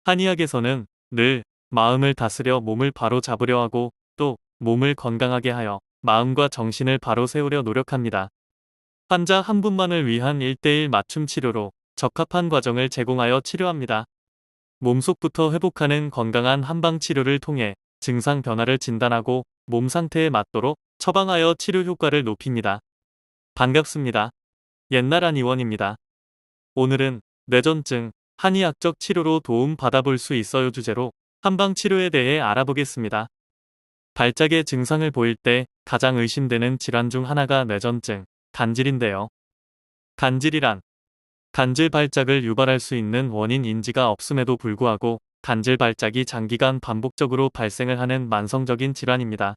한의학에서는 늘 마음을 다스려 몸을 바로 잡으려 하고 또 몸을 건강하게 하여 마음과 정신을 바로 세우려 노력합니다. 환자 한 분만을 위한 1:1 맞춤 치료로 적합한 과정을 제공하여 치료합니다. 몸속부터 회복하는 건강한 한방 치료를 통해 증상 변화를 진단하고 몸 상태에 맞도록 처방하여 치료 효과를 높입니다. 반갑습니다. 옛날 한의원입니다. 오늘은 뇌전증, 한의학적 치료로 도움 받아볼 수 있어요 주제로 한방 치료에 대해 알아보겠습니다. 발작의 증상을 보일 때 가장 의심되는 질환 중 하나가 뇌전증, 간질인데요. 간질이란 간질 발작을 유발할 수 있는 원인 인지가 없음에도 불구하고 간질 발작이 장기간 반복적으로 발생을 하는 만성적인 질환입니다.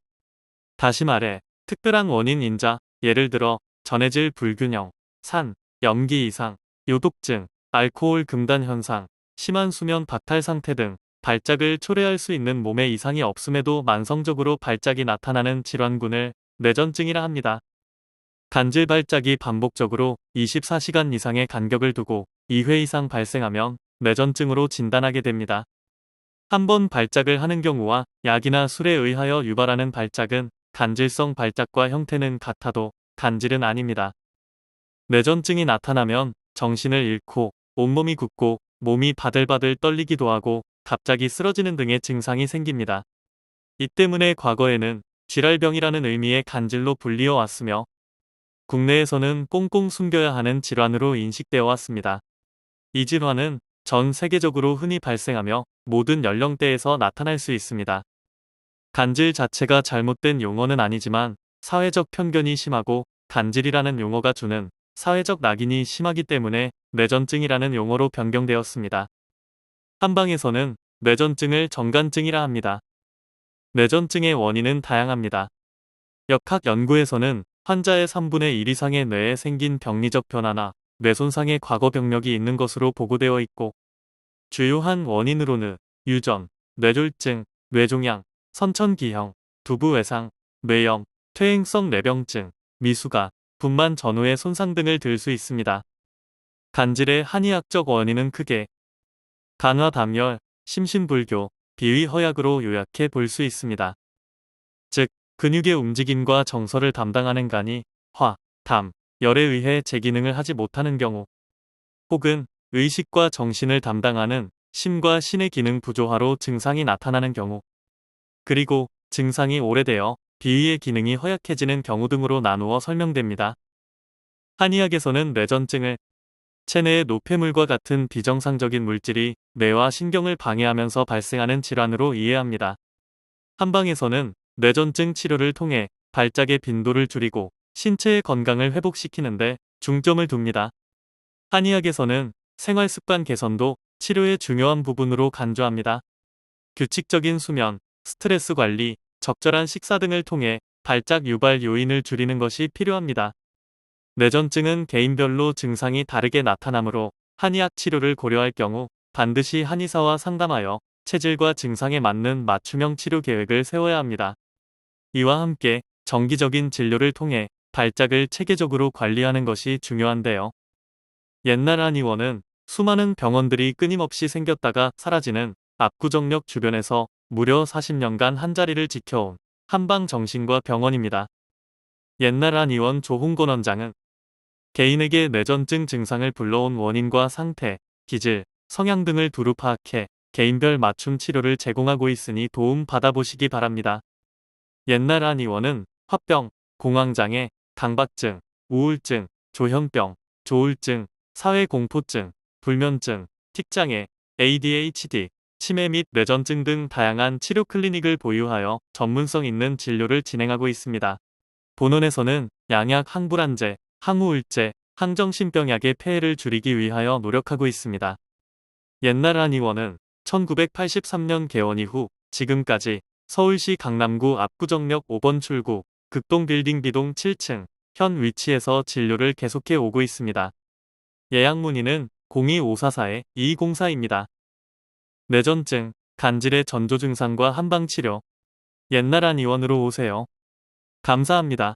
다시 말해 특별한 원인 인자, 예를 들어 전해질 불균형, 산, 염기 이상, 요독증, 알코올 금단 현상, 심한 수면 박탈 상태 등 발작을 초래할 수 있는 몸의 이상이 없음에도 만성적으로 발작이 나타나는 질환군을 뇌전증이라 합니다. 간질 발작이 반복적으로 24시간 이상의 간격을 두고 2회 이상 발생하면 뇌전증으로 진단하게 됩니다. 한 번 발작을 하는 경우와 약이나 술에 의하여 유발하는 발작은 간질성 발작과 형태는 같아도 간질은 아닙니다. 뇌전증이 나타나면 정신을 잃고 온몸이 굽고 몸이 바들바들 떨리기도 하고 갑자기 쓰러지는 등의 증상이 생깁니다. 이 때문에 과거에는 쥐랄병이라는 의미의 간질로 불리어 왔으며 국내에서는 꽁꽁 숨겨야 하는 질환으로 인식되어 왔습니다. 이 질환은 전 세계적으로 흔히 발생하며 모든 연령대에서 나타날 수 있습니다. 간질 자체가 잘못된 용어는 아니지만 사회적 편견이 심하고 간질이라는 용어가 주는 사회적 낙인이 심하기 때문에 뇌전증이라는 용어로 변경되었습니다. 한방에서는 뇌전증을 정간증이라 합니다. 뇌전증의 원인은 다양합니다. 역학 연구에서는 환자의 3분의 1 이상의 뇌에 생긴 병리적 변화나 뇌 손상의 과거 병력이 있는 것으로 보고되어 있고 주요한 원인으로는 유전, 뇌졸중, 뇌종양, 선천기형, 두부외상, 뇌염, 퇴행성 뇌병증, 미수가, 분만 전후의 손상 등을 들 수 있습니다. 간질의 한의학적 원인은 크게 간화담열, 심신불교, 비위허약으로 요약해 볼 수 있습니다. 즉, 근육의 움직임과 정서를 담당하는 간이 화, 담, 열에 의해 제 기능을 하지 못하는 경우 혹은 의식과 정신을 담당하는 심과 신의 기능 부조화로 증상이 나타나는 경우 그리고 증상이 오래되어 비위의 기능이 허약해지는 경우 등으로 나누어 설명됩니다. 한의학에서는 뇌전증을 체내의 노폐물과 같은 비정상적인 물질이 뇌와 신경을 방해하면서 발생하는 질환으로 이해합니다. 한방에서는 뇌전증 치료를 통해 발작의 빈도를 줄이고 신체의 건강을 회복시키는데 중점을 둡니다. 한의학에서는 생활습관 개선도 치료의 중요한 부분으로 간주합니다. 규칙적인 수면, 스트레스 관리, 적절한 식사 등을 통해 발작 유발 요인을 줄이는 것이 필요합니다. 뇌전증은 개인별로 증상이 다르게 나타나므로 한의학 치료를 고려할 경우 반드시 한의사와 상담하여 체질과 증상에 맞는 맞춤형 치료 계획을 세워야 합니다. 이와 함께 정기적인 진료를 통해 발작을 체계적으로 관리하는 것이 중요한데요. 옛날 한의원은 수많은 병원들이 끊임없이 생겼다가 사라지는 압구정역 주변에서 무려 40년간 한자리를 지켜온 한방정신과 병원입니다. 옛날 한의원 조홍건 원장은 개인에게 뇌전증 증상을 불러온 원인과 상태, 기질, 성향 등을 두루 파악해 개인별 맞춤 치료를 제공하고 있으니 도움 받아보시기 바랍니다. 옛날 한의원은 화병, 공황장애, 강박증, 우울증, 조현병, 조울증, 사회공포증, 불면증, 틱장애, ADHD, 치매 및 뇌전증 등 다양한 치료 클리닉을 보유하여 전문성 있는 진료를 진행하고 있습니다. 본원에서는 양약 항불안제, 항우울제, 항정신병약의 폐해를 줄이기 위하여 노력하고 있습니다. 옛날 한의원은 1983년 개원 이후 지금까지 서울시 강남구 압구정역 5번 출구 극동빌딩 B동 7층 현 위치에서 진료를 계속해 오고 있습니다. 예약 문의는 02544-2204입니다. 뇌전증, 간질의 전조 증상과 한방치료 옛날 한의원으로 오세요. 감사합니다.